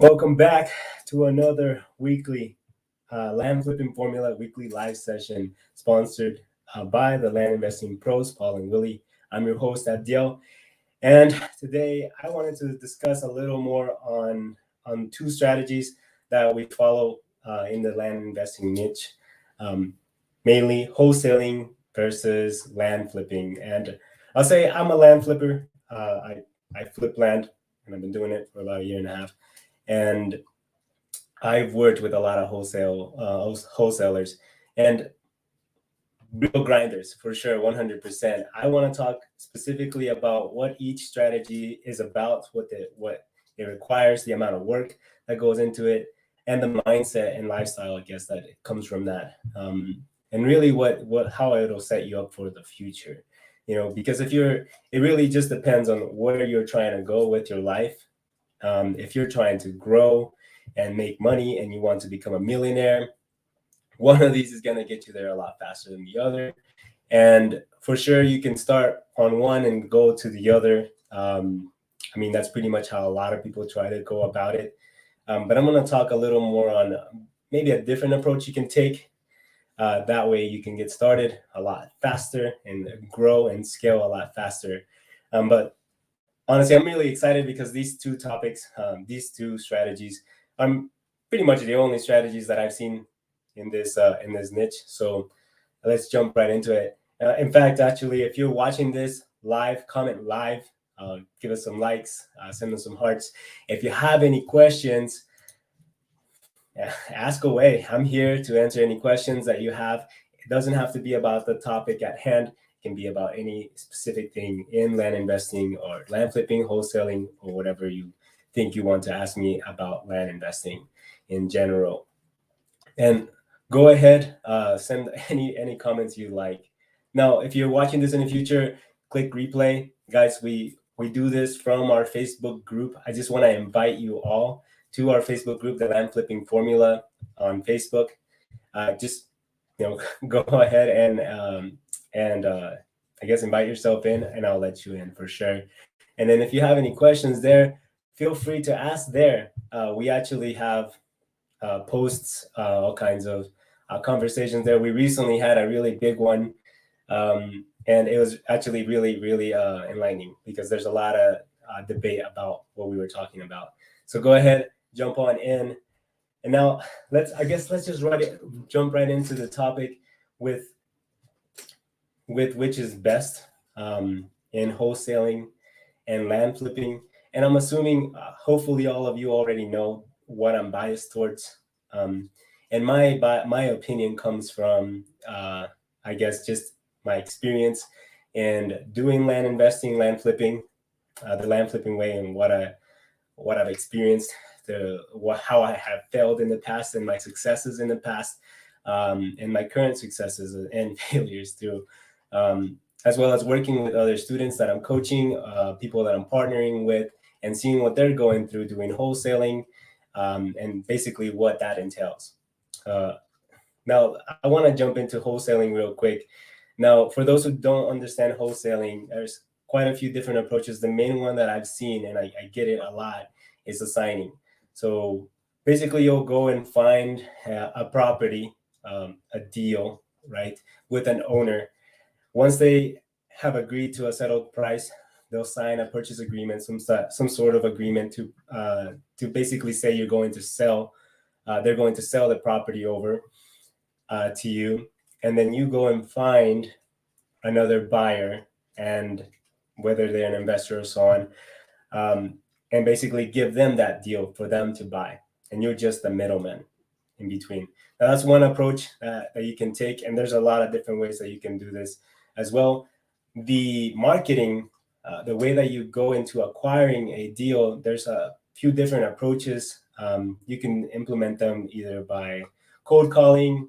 Welcome back to another weekly Land Flipping Formula weekly live session sponsored by the Land Investing Pros, Paul and Willie. I'm your host, Abdiel, and today I wanted to discuss a little more on two strategies that we follow in the land investing niche, um, mainly wholesaling versus land flipping. And I'll say I'm a land flipper. I flip land, and I've been doing it for about a year and a half. And I've worked with a lot of wholesalers and real grinders for sure, 100%. I want to talk specifically about what each strategy is about, what it requires, the amount of work that goes into it, and the mindset and lifestyle, I guess, that it comes from that, and really what how it'll set you up for the future. Because it really just depends on where you're trying to go with your life. If you're trying to grow and make money and you want to become a millionaire, one of these is going to get you there a lot faster than the other. And for sure, you can start on one and go to the other. That's pretty much how a lot of people try to go about it. But I'm going to talk a little more on maybe a different approach you can take. That way you can get started a lot faster and grow and scale a lot faster. But honestly, I'm really excited because these two topics, these two strategies, are pretty much the only strategies that I've seen in this niche. So let's jump right into it. In fact, actually, if you're watching this live, comment live, give us some likes, send us some hearts. If you have any questions, ask away. I'm here to answer any questions that you have. It doesn't have to be about the topic at hand. It can be about any specific thing in land investing or land flipping, wholesaling, or whatever you think you want to ask me about land investing in general. And go ahead, send any comments you like. Now, if you're watching this in the future, click replay. Guys, we do this from our Facebook group. I just want to invite you all to our Facebook group, the Land Flipping Formula on Facebook. Just go ahead and I guess invite yourself in, and I'll let you in for sure. And then if you have any questions there, feel free to ask there. We actually have posts, all kinds of conversations there. We recently had a really big one, and it was actually really, really enlightening because there's a lot of debate about what we were talking about. So go ahead, jump on in. And now let's just jump right into the topic with which is best in wholesaling and land flipping. And I'm assuming, hopefully, all of you already know what I'm biased towards. And my opinion comes from, I guess, just my experience in doing land investing, land flipping, the land flipping way, and what I've experienced, how I have failed in the past, and my successes in the past, and my current successes and failures too. As well as working with other students that I'm coaching, people that I'm partnering with, and seeing what they're going through doing wholesaling, and basically what that entails. Now, I want to jump into wholesaling real quick. Now, for those who don't understand wholesaling, there's quite a few different approaches. The main one that I've seen, and I get it a lot, is assigning. So basically, you'll go and find a property, a deal, right, with an owner. Once they have agreed to a settled price, they'll sign a purchase agreement, some sort of agreement to basically say you're going to sell. They're going to sell the property over to you, and then you go and find another buyer, and whether they're an investor or so on, and basically give them that deal for them to buy, and you're just the middleman in between. Now, that's one approach that you can take, and there's a lot of different ways that you can do this as well. The marketing, the way that you go into acquiring a deal, there's a few different approaches. You can implement them either by cold calling,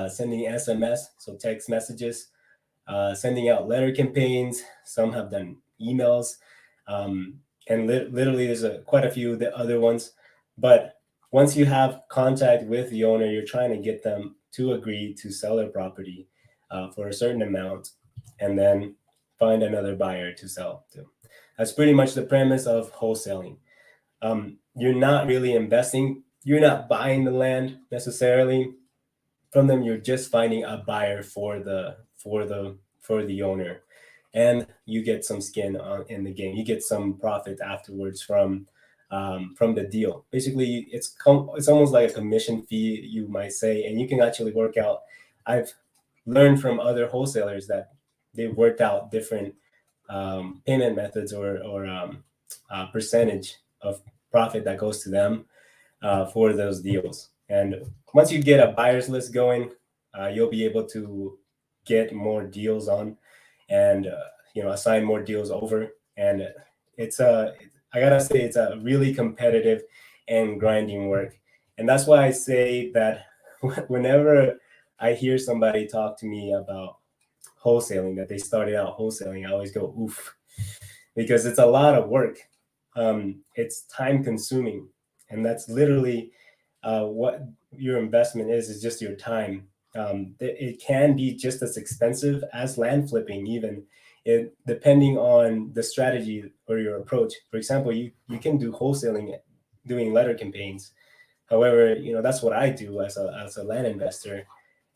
sending SMS, so text messages, sending out letter campaigns. Some have done emails, and literally there's quite a few other ones. But once you have contact with the owner, you're trying to get them to agree to sell their property for a certain amount, and then find another buyer to sell to. That's pretty much the premise of wholesaling. you're not really investing. You're not buying the land necessarily from them. You're just finding a buyer for the owner, and you get some skin in the game. You get some profit afterwards from the deal. Basically, it's almost like a commission fee, you might say, and you can actually work out. I've learned from other wholesalers that they've worked out different payment methods or percentage of profit that goes to them for those deals. And once you get a buyer's list going, you'll be able to get more deals on, and assign more deals over. And I gotta say, it's a really competitive and grinding work. And that's why I say that whenever I hear somebody talk to me about wholesaling, that they started out wholesaling, I always go, oof, because it's a lot of work. It's time consuming, and that's literally what your investment is just your time. It can be just as expensive as land flipping, even depending on the strategy or your approach. For example, you can do wholesaling doing letter campaigns. However, that's what I do as a land investor,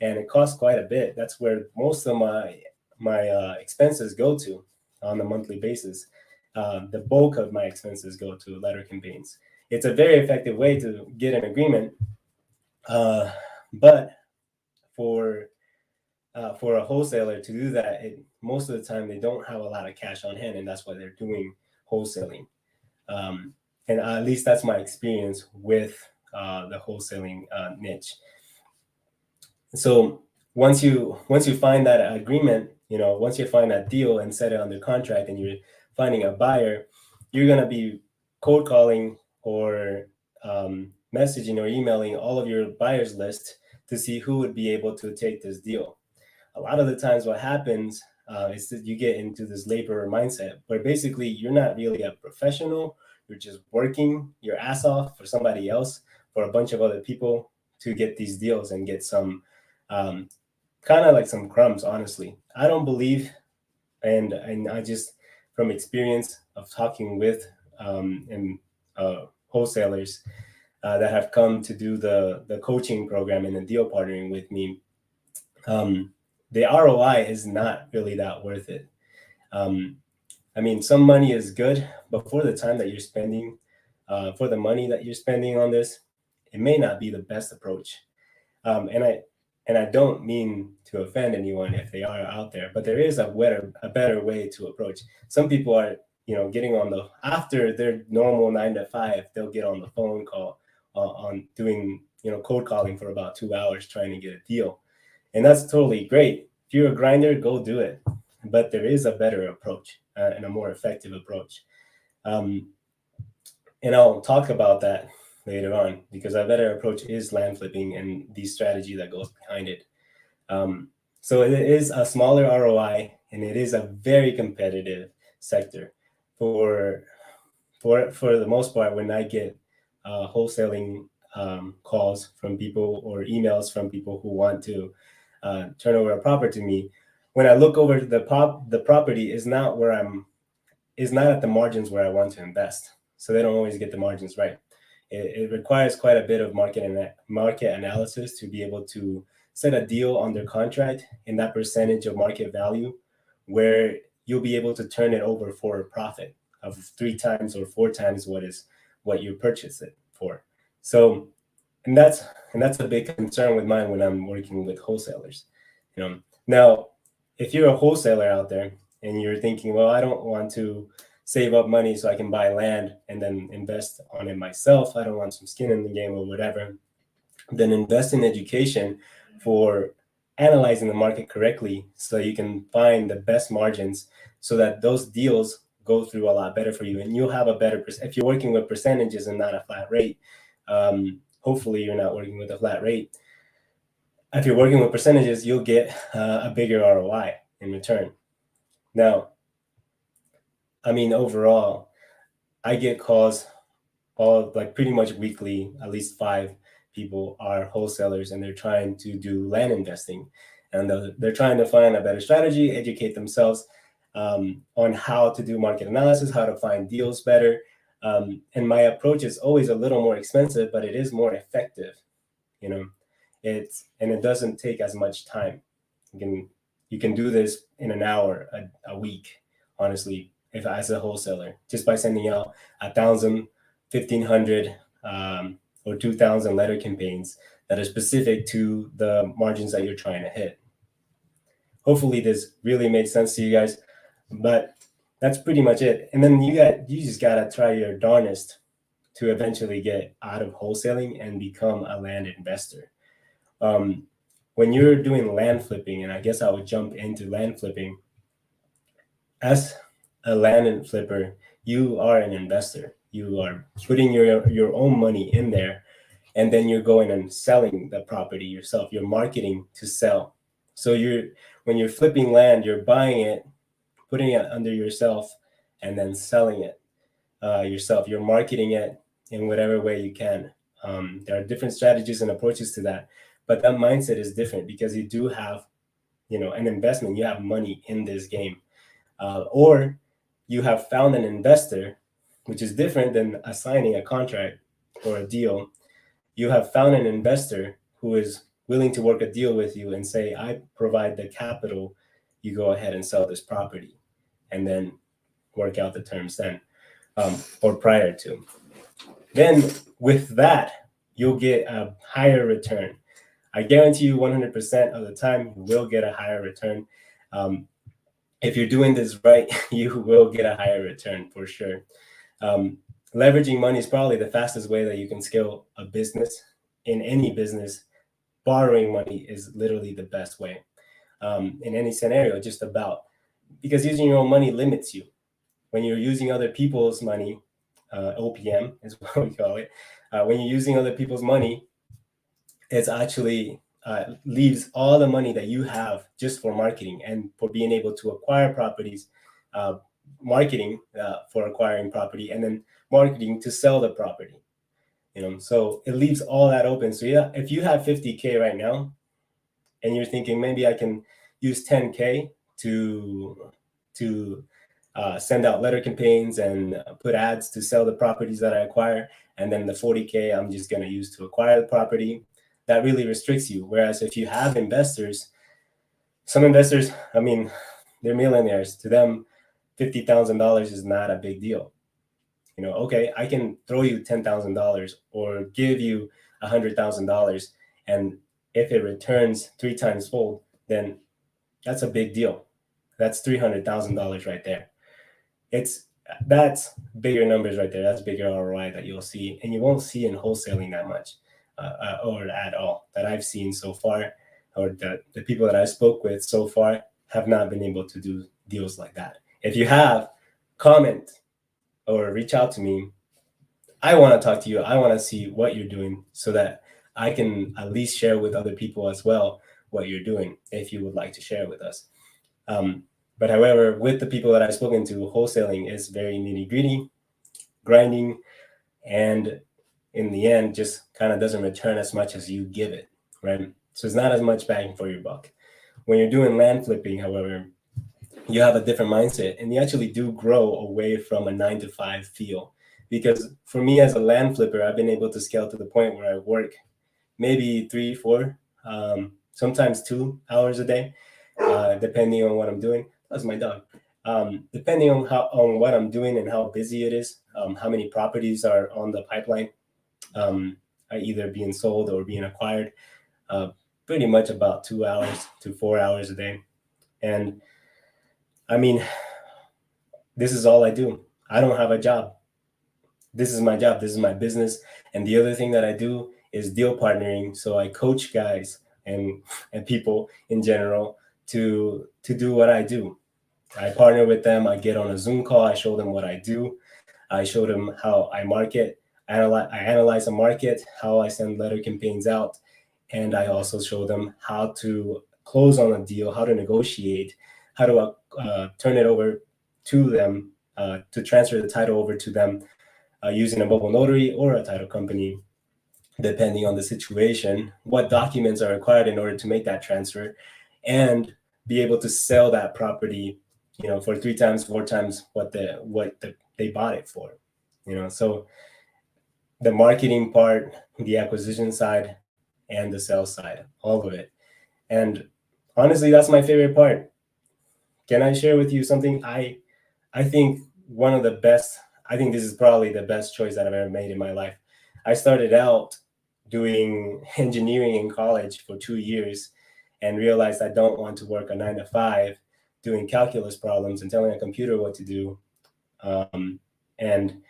and it costs quite a bit. That's where most of my expenses go to on a monthly basis. The bulk of my expenses go to letter campaigns. It's a very effective way to get an agreement, but for a wholesaler to do that, most of the time they don't have a lot of cash on hand, and that's why they're doing wholesaling. And at least that's my experience with the wholesaling niche. So once you find that agreement, once you find that deal and set it under contract, and you're finding a buyer, you're gonna be cold calling or messaging or emailing all of your buyers list to see who would be able to take this deal. A lot of the times what happens is that you get into this laborer mindset where basically you're not really a professional. You're just working your ass off for somebody else, for a bunch of other people, to get these deals and get some kind of like some crumbs. Honestly, I don't believe, and I just, from experience of talking with wholesalers that have come to do the coaching program and the deal partnering with me, the ROI is not really that worth it. I mean, some money is good, but for the time that you're spending, for the money that you're spending on this, it may not be the best approach. And I don't mean to offend anyone if they are out there, but there is a better way to approach. Some people are, getting on after their normal 9 to 5, they'll get on the phone call on doing, cold calling for about 2 hours trying to get a deal. And that's totally great. If you're a grinder, go do it. But there is a better approach and a more effective approach. And I'll talk about that later on, because a better approach is land flipping and the strategy that goes behind it. So it is a smaller ROI, and it is a very competitive sector. For the most part, when I get wholesaling calls from people or emails from people who want to turn over a property to me, when I look over the property is not at the margins where I want to invest. So they don't always get the margins right. It requires quite a bit of market analysis to be able to set a deal under contract in that percentage of market value where you'll be able to turn it over for a profit of 3 times or 4 times what you purchased it for. So, and that's a big concern with mine when I'm working with wholesalers. Now, if you're a wholesaler out there and you're thinking, well, I don't want to save up money so I can buy land and then invest on it myself, I don't want some skin in the game or whatever, then invest in education for analyzing the market correctly so you can find the best margins so that those deals go through a lot better for you, and you'll have a better if you're working with percentages and not a flat rate. Hopefully you're not working with a flat rate. If you're working with percentages, you'll get a bigger ROI in return. Now, I mean, overall, I get calls pretty much weekly. At least 5 people are wholesalers, and they're trying to do land investing, and they're trying to find a better strategy, educate themselves on how to do market analysis, how to find deals better, And my approach is always a little more expensive, but it is more effective. You know, it doesn't take as much time. You can do this in an hour a week, honestly, if as a wholesaler, just by sending out 1,000, 1,500, or 2,000 letter campaigns that are specific to the margins that you're trying to hit. Hopefully this really made sense to you guys, but that's pretty much it. And then you just gotta try your darnest to eventually get out of wholesaling and become a land investor. When you're doing land flipping, and I guess I would jump into land flipping, as a land flipper, you are an investor. You are putting your own money in there, and then you're going and selling the property yourself. You're marketing to sell. So when you're flipping land, you're buying it, putting it under yourself, and then selling it yourself. You're marketing it in whatever way you can. There are different strategies and approaches to that, but that mindset is different because you do have, an investment. You have money in this game, or you have found an investor, which is different than assigning a contract or a deal. You have found an investor who is willing to work a deal with you and say, I provide the capital, you go ahead and sell this property, and then work out the terms then, or prior to. Then with that, you'll get a higher return. I guarantee you 100% of the time, you will get a higher return. If you're doing this right, you will get a higher return for sure. Leveraging money is probably the fastest way that you can scale a business. In any business, borrowing money is literally the best way. In any scenario, just about. Because using your own money limits you. When you're using other people's money, OPM is what we call it. When you're using other people's money, it's actually leaves all the money that you have just for marketing and for being able to acquire properties, marketing for acquiring property, and then marketing to sell the property. So it leaves all that open. So yeah, if you have 50K right now, and you're thinking maybe I can use 10K to send out letter campaigns and put ads to sell the properties that I acquire, and then the 40K I'm just going to use to acquire the property, that really restricts you. Whereas if you have investors, some investors, they're millionaires. To them, $50,000 is not a big deal. Okay, I can throw you $10,000 or give you $100,000, and if it returns 3 times fold, then that's a big deal. That's $300,000 right there. That's bigger numbers right there. That's bigger ROI that you'll see, and you won't see in wholesaling that much, or at all, that I've seen so far, or the people that I spoke with so far have not been able to do deals like that. If you have, comment or reach out to me. I want to talk to you. I want to see what you're doing so that I can at least share with other people as well what you're doing, if you would like to share with us. But however, with the people that I've spoken to, wholesaling is very nitty-gritty, grinding, and in the end, just kind of doesn't return as much as you give it, right? So it's not as much bang for your buck. When you're doing land flipping, however, you have a different mindset, and you actually do grow away from a 9-to-5 feel. Because for me as a land flipper, I've been able to scale to the point where I work maybe 3, 4, sometimes 2 hours a day, depending on what I'm doing. That's my dog. Depending on what I'm doing and how busy it is, how many properties are on the pipeline, either being sold or being acquired, pretty much about 2 hours to 4 hours a day. And this is all I do. I don't have a job. This is my job. This is my business. And the other thing that I do is deal partnering. So I coach guys and people in general to do what I do. I partner with them. I get on a Zoom call. I show them what I do. I show them how I market. I analyze the market, how I send letter campaigns out. And I also show them how to close on a deal, how to negotiate, how to turn it over to them, to transfer the title over to them using a mobile notary or a title company, depending on the situation, what documents are required in order to make that transfer, and be able to sell that property, for 3 times, 4 times what they bought it for. So the marketing part, the acquisition side, and the sales side, all of it. And honestly, that's my favorite part. Can I share with you something? I think one of the best, I think this is probably the best choice that I've ever made in my life. I started out doing engineering in college for 2 years and realized I don't want to work a 9 to 5 doing calculus problems and telling a computer what to do. And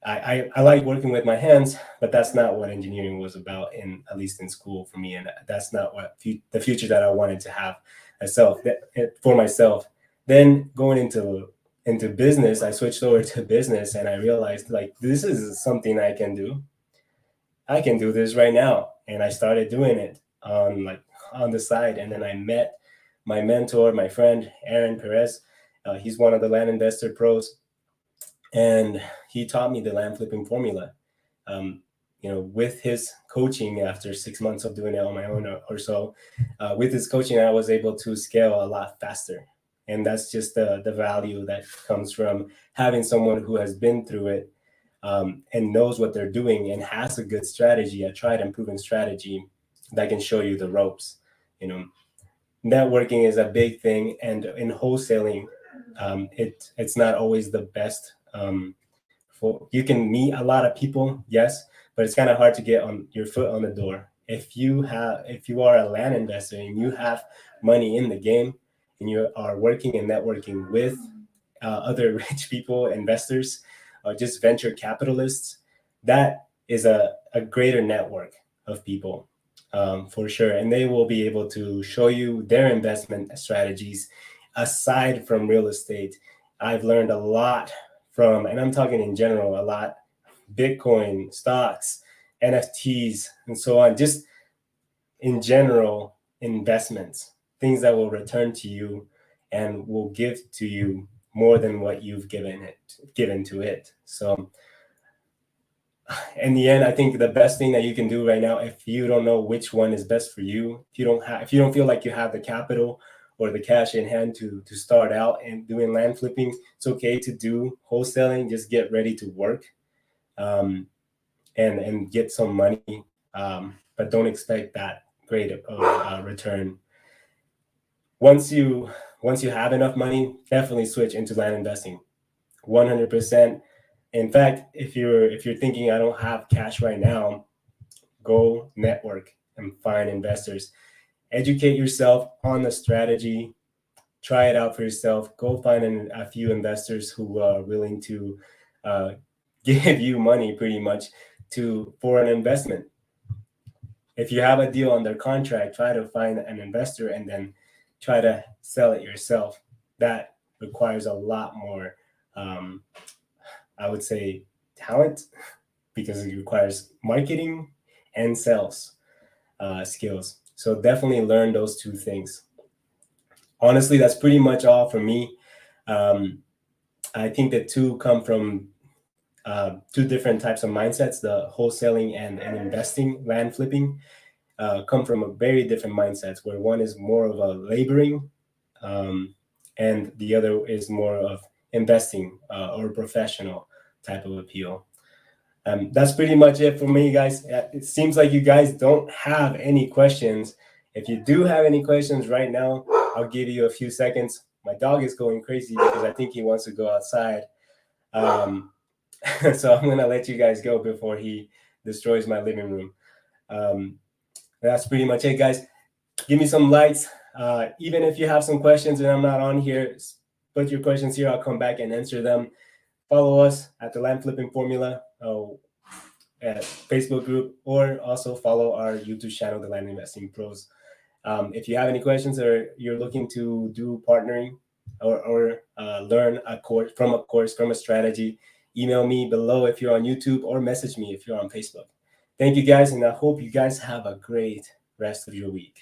I like working with my hands, but that's not what engineering was about, at least in school for me. And that's not what the future that I wanted to have for myself. Then going into business, I switched over to business and I realized like this is something I can do. I can do this right now. And I started doing it on the side. And then I met my mentor, my friend, Aaron Perez. He's one of the land investor pros. And he taught me the land flipping formula. With his coaching after 6 months of doing it on my own or so, with his coaching, I was able to scale a lot faster. And that's just the value that comes from having someone who has been through it and knows what they're doing and has a good strategy, a tried and proven strategy that can show you the ropes. Networking is a big thing, and in wholesaling, it's not always the best. You can meet a lot of people, yes, but it's kind of hard to get on your foot on the door. If you are a land investor and you have money in the game and you are working and networking with other rich people, investors, or just venture capitalists, that is a greater network of people for sure. And they will be able to show you their investment strategies aside from real estate. I've learned a lot from, and I'm talking in general, a lot, Bitcoin, stocks, NFTs, and so on, just in general, investments, things that will return to you and will give to you more than what you've given to it. So in the end, I think the best thing that you can do right now, if you don't know which one is best for you, if you don't feel like you have the capital or the cash in hand to start out and doing land flipping, it's okay to do wholesaling. Just get ready to work and get some money, but don't expect that great return. Once you have enough money, definitely switch into land investing, 100%. In fact, if you're thinking I don't have cash right now, go network and find investors. Educate yourself on the strategy. Try it out for yourself. Go find a few investors who are willing to give you money pretty much for an investment. If you have a deal under contract, try to find an investor and then try to sell it yourself. That requires a lot more, I would say, talent, because it requires marketing and sales skills. So definitely learn those two things. Honestly, that's pretty much all for me. I think the two come from two different types of mindsets. The wholesaling and investing, land flipping, come from a very different mindsets, where one is more of a laboring and the other is more of investing or professional type of appeal. That's pretty much it for me, guys. It seems like you guys don't have any questions. If you do have any questions right now, I'll give you a few seconds. My dog is going crazy because I think he wants to go outside. So I'm going to let you guys go before he destroys my living room. That's pretty much it, guys. Give me some likes. Even if you have some questions and I'm not on here, put your questions here. I'll come back and answer them. Follow us at the Land Flipping Formula at Facebook group, or also follow our YouTube channel, The Land Investing Pros. If you have any questions or you're looking to do partnering or learn a course from a strategy, email me below if you're on YouTube, or message me if you're on Facebook. Thank you, guys, and I hope you guys have a great rest of your week.